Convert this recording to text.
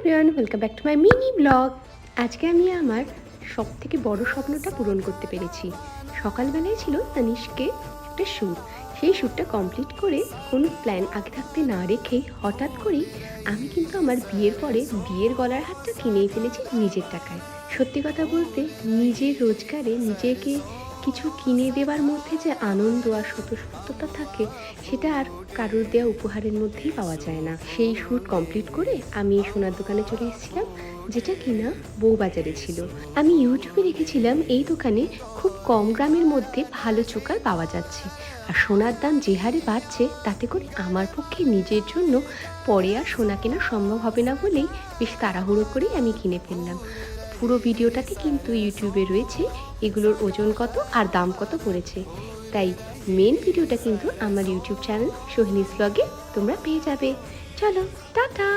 Everyone, welcome back to my mini blog. আজকে আমি আমার সবথেকে বড় স্বপ্নটা পূরণ করতে পেরেছি। সকালবেলায় ছিল তানিশকে একটা শ্যুট, সেই শ্যুটটা কমপ্লিট করে কোনো প্ল্যান আগে থাকতে না রেখেই হঠাৎ করেই আমি কিন্তু আমার বিয়ের পরে বিয়ের গলার হারটা কিনেই ফেলেছি নিজের টাকায়। সত্যি কথা বলতে নিজের রোজগারে নিজেকে কিছু কিনে দেওয়ার মধ্যে যে আনন্দ আর স্বতঃস্ফূর্ততা থাকে সেটা আর কারোর দেওয়া উপহারের মধ্যেই পাওয়া যায় না। সেই শ্যুট কমপ্লিট করে আমি সোনার দোকানে চলে এসেছিলাম, যেটা কিনা বউবাজারে ছিল। আমি ইউটিউবে দেখেছিলাম এই দোকানে খুব কম গ্রামের মধ্যে ভালো চোকার পাওয়া যাচ্ছে, আর সোনার দাম যে হারে বাড়ছে তাতে করে আমার পক্ষে নিজের জন্য পরে আর সোনা কেনা সম্ভব হবে না বলেই বেশ তাড়াহুড়ো করেই আমি কিনে ফেললাম। পুরো ভিডিওটাতে কিন্তু ইউটিউবে রয়েছে এগুলোর ওজন কত আর দাম কত পড়েছে, তাই মেন ভিডিওটা কিন্তু আমার ইউটিউব চ্যানেল সোহিনীস ব্লগে তোমরা পেয়ে যাবে। চলো টাটা।